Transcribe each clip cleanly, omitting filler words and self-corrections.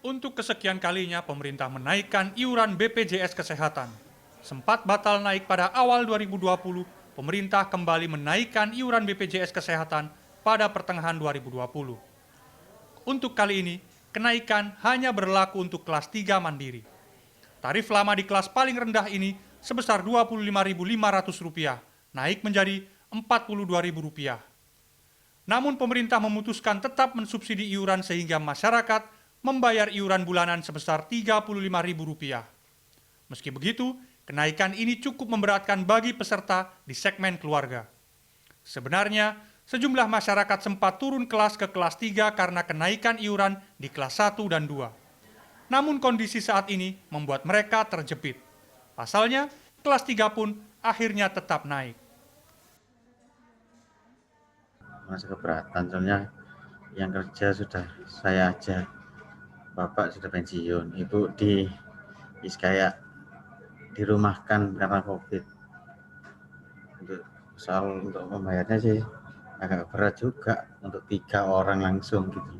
Untuk kesekian kalinya pemerintah menaikkan iuran BPJS Kesehatan. Sempat batal naik pada awal 2020, pemerintah kembali menaikkan iuran BPJS Kesehatan pada pertengahan 2020. Untuk kali ini, kenaikan hanya berlaku untuk kelas 3 mandiri. Tarif lama di kelas paling rendah ini sebesar Rp25.500, naik menjadi Rp42.000. Namun pemerintah memutuskan tetap mensubsidi iuran sehingga masyarakat membayar iuran bulanan sebesar Rp35.000. Meski begitu, kenaikan ini cukup memberatkan bagi peserta di segmen keluarga. Sebenarnya, sejumlah masyarakat sempat turun kelas ke kelas 3 karena kenaikan iuran di kelas 1 dan 2. Namun kondisi saat ini membuat mereka terjepit. Pasalnya, kelas 3 pun akhirnya tetap naik. Masih keberatan, soalnya yang kerja sudah saya aja. Bapak sudah pensiun, ibu kayak dirumahkan karena COVID. Untuk membayarnya sih agak berat juga untuk 3 orang langsung gitu.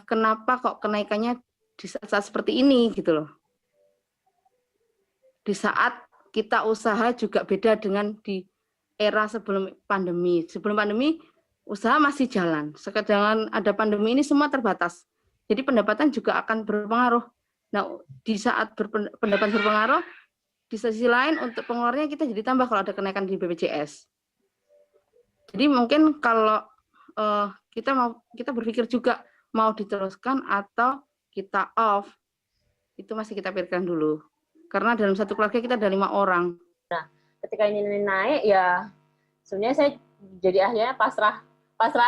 Kenapa kok kenaikannya di saat seperti ini gitu loh? Di saat kita usaha juga beda dengan di era sebelum pandemi. Sebelum pandemi usaha masih jalan. Sekarang ada pandemi ini semua terbatas. Jadi pendapatan juga akan berpengaruh. Nah, di saat pendapatan berpengaruh, di sisi lain untuk pengeluarannya kita jadi tambah kalau ada kenaikan di BPJS. Jadi mungkin kalau kita berpikir juga mau diteruskan atau kita off, itu masih kita pikirkan dulu. Karena dalam satu keluarga kita ada 5 orang. Nah, ketika ini naik ya sebenarnya saya jadi akhirnya pasrah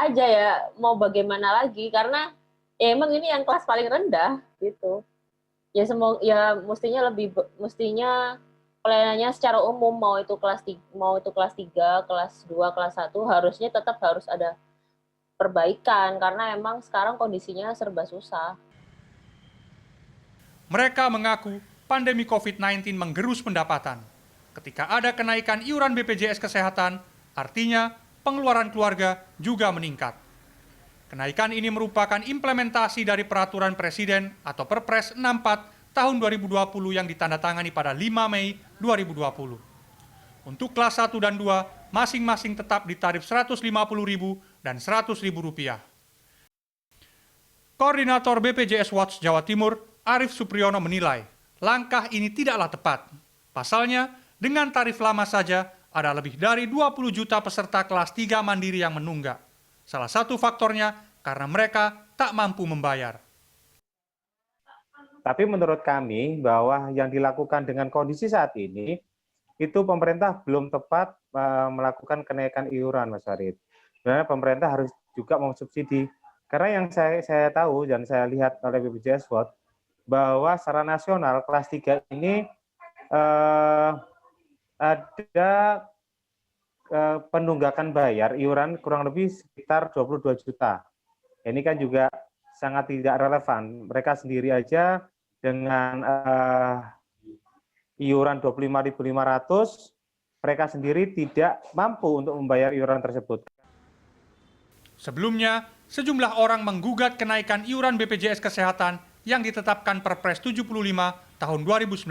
aja ya, mau bagaimana lagi, karena ya emang ini yang kelas paling rendah gitu. Ya mestinya pelayanannya secara umum mau itu kelas 3, kelas 2, kelas 1 harusnya tetap harus ada perbaikan karena emang sekarang kondisinya serba susah. Mereka mengaku pandemi COVID-19 menggerus pendapatan. Ketika ada kenaikan iuran BPJS Kesehatan, artinya pengeluaran keluarga juga meningkat. Kenaikan ini merupakan implementasi dari Peraturan Presiden atau Perpres 64 tahun 2020 yang ditandatangani pada 5 Mei 2020. Untuk kelas 1 dan 2, masing-masing tetap di tarif Rp150.000 dan Rp100.000. Koordinator BPJS Watch Jawa Timur, Arief Supriyono menilai, langkah ini tidaklah tepat. Pasalnya, dengan tarif lama saja, ada lebih dari 20 juta peserta kelas 3 mandiri yang menunggak. Salah satu faktornya karena mereka tak mampu membayar. Tapi menurut kami bahwa yang dilakukan dengan kondisi saat ini, itu pemerintah belum tepat melakukan kenaikan iuran, Mas Farid. Sebenarnya pemerintah harus juga mensubsidi. Karena yang saya tahu dan saya lihat oleh BPJS Watch, bahwa secara nasional kelas 3 ini ada penunggakan bayar iuran kurang lebih sekitar 22 juta. Ini kan juga sangat tidak relevan. Mereka sendiri aja dengan iuran 25.500, mereka sendiri tidak mampu untuk membayar iuran tersebut. Sebelumnya, sejumlah orang menggugat kenaikan iuran BPJS Kesehatan yang ditetapkan Perpres 75 tahun 2019.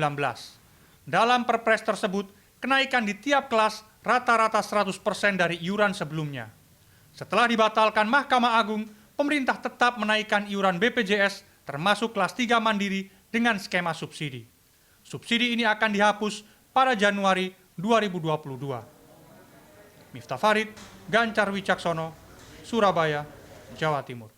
Dalam Perpres tersebut, kenaikan di tiap kelas rata-rata 100% dari iuran sebelumnya. Setelah dibatalkan Mahkamah Agung, pemerintah tetap menaikkan iuran BPJS termasuk kelas 3 mandiri dengan skema subsidi. Subsidi ini akan dihapus pada Januari 2022. Miftah Farid, Gancar Wicaksono, Surabaya, Jawa Timur.